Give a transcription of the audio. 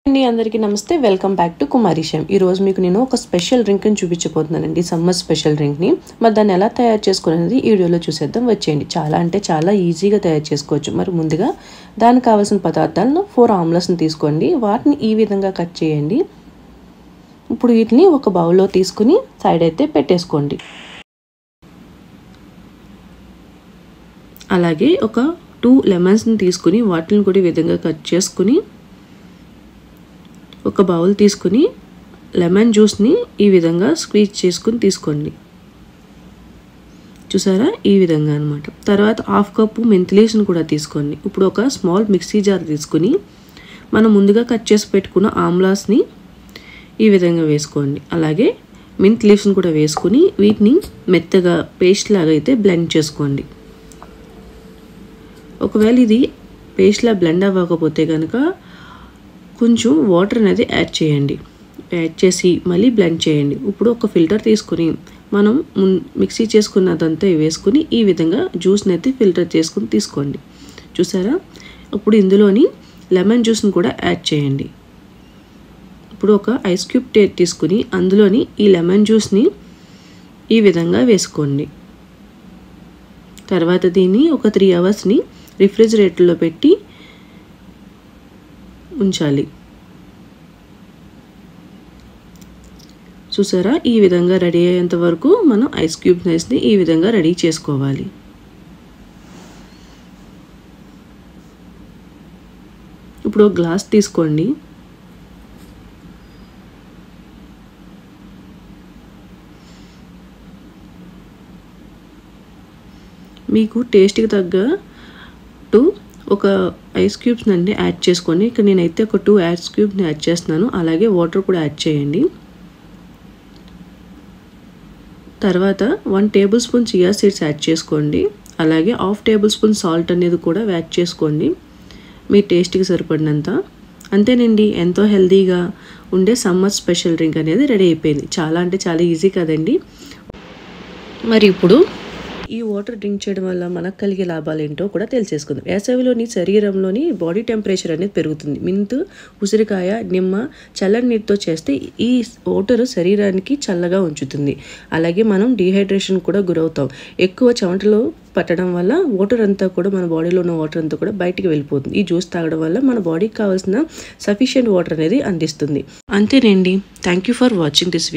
అందరికీ నమస్తే, welcome back to కుమారిషం. ఈ రోజు మీకు నేను ఒక స్పెషల్ డ్రింక్ ని చూపించబోతున్నానండి, సమ్మర్ స్పెషల్ డ్రింక్ ని. మరి దాన్ని ఎలా తయారు చేసుకోవాలనేది ఈ వీడియోలో చూసేద్దాం. వచ్చేయండి. చాలా ఈజీగా తయారు చేసుకోవచ్చు. మరి ముందుగా దానికి కావాల్సిన పదార్థాలను 4 ఆమ్లెట్స్ని తీసుకోండి. వాటిని ఈ విధంగా కట్ చేయండి. ఇప్పుడు వీటిని ఒక బౌల్లో తీసుకుని సైడ్ అయితే పెట్టేసుకోండి. అలాగే ఒక 2 లెమన్స్ని తీసుకుని వాటిని కూడా ఈ విధంగా కట్ చేసుకుని ఒక బౌల్ తీసుకుని లెమన్ జ్యూస్ని ఈ విధంగా స్క్వీజ్ చేసుకుని తీసుకోండి. చూసారా, ఈ విధంగా అనమాట. తర్వాత 1/2 కప్పు మెంతి లీవ్స్ని కూడా తీసుకోండి. ఇప్పుడు ఒక స్మాల్ మిక్సీ జార్ తీసుకుని మనం ముందుగా కట్ చేసి పెట్టుకున్న ఆమ్లాస్ని ఈ విధంగా వేసుకోండి. అలాగే మెంతి లీవ్స్ని కూడా వేసుకుని వీటిని మెత్తగా పేస్ట్ లాగా అయితే బ్లెండ్ చేసుకోండి. ఒకవేళ ఇది పేస్ట్లా బ్లెండ్ అవ్వకపోతే కనుక కొంచెం వాటర్ అనేది యాడ్ చేయండి. యాడ్ చేసి మళ్ళీ బ్లెండ్ చేయండి. ఇప్పుడు ఒక ఫిల్టర్ తీసుకుని మనం మిక్సీ చేసుకున్నదంతా వేసుకుని ఈ విధంగా జ్యూస్ని అయితే ఫిల్టర్ చేసుకుని తీసుకోండి. చూసారా, ఇప్పుడు ఇందులోని లెమన్ జ్యూస్ని కూడా యాడ్ చేయండి. ఇప్పుడు ఒక ఐస్ క్యూబ్ తీసుకుని అందులోని ఈ లెమన్ జ్యూస్ని ఈ విధంగా వేసుకోండి. తర్వాత దీన్ని ఒక 3 అవర్స్ని రిఫ్రిజిరేటర్లో పెట్టి ఉంచాలి. చూసారా, ఈ విధంగా రెడీ అయ్యేంత వరకు మనం ఐస్ క్యూబ్స్ని ఈ విధంగా రెడీ చేసుకోవాలి. ఇప్పుడు ఒక గ్లాస్ తీసుకోండి. మీకు టేస్ట్కి తగ్గట్టు ఒక ఐస్ క్యూబ్స్ని అన్నీ యాడ్ చేసుకోండి. ఇక్కడ నేనైతే ఒక 2 ఐస్ క్యూబ్స్ని యాడ్ చేస్తున్నాను. అలాగే వాటర్ కూడా యాడ్ చేయండి. తర్వాత 1 table spoon chia seeds add చేసుకోండి. అలాగే 1/2 టేబుల్ స్పూన్ సాల్ట్ అనేది కూడా యాడ్ చేసుకోండి, మీ టేస్ట్కి సరిపడినంత. అంతేనండి, ఎంతో హెల్తీగా ఉండే సమ్మర్ స్పెషల్ డ్రింక్ అనేది రెడీ అయిపోయింది. చాలా ఈజీ కదండి. మరి ఇప్పుడు ఈ వాటర్ డ్రింక్ చేయడం వల్ల మనకు కలిగే లాభాలు ఏంటో కూడా తెలిసేసుకుందాం. వేసవిలోని శరీరంలోని బాడీ టెంపరేచర్ అనేది పెరుగుతుంది. మింతు, ఉసిరికాయ, నిమ్మ చల్లని నీటితో చేస్తే ఈ వాటర్ శరీరానికి చల్లగా ఉంచుతుంది. అలాగే మనం డీహైడ్రేషన్ కూడా గురవుతాం. ఎక్కువ చెమటలు పట్టడం వల్ల వాటర్ అంతా కూడా మన బాడీలో ఉన్న వాటర్ అంతా కూడా బయటికి వెళ్ళిపోతుంది. ఈ జ్యూస్ తాగడం వల్ల మన బాడీకి కావాల్సిన సఫిషియెంట్ వాటర్ అనేది అందిస్తుంది. అంతేనండి. Thank you for watching this video.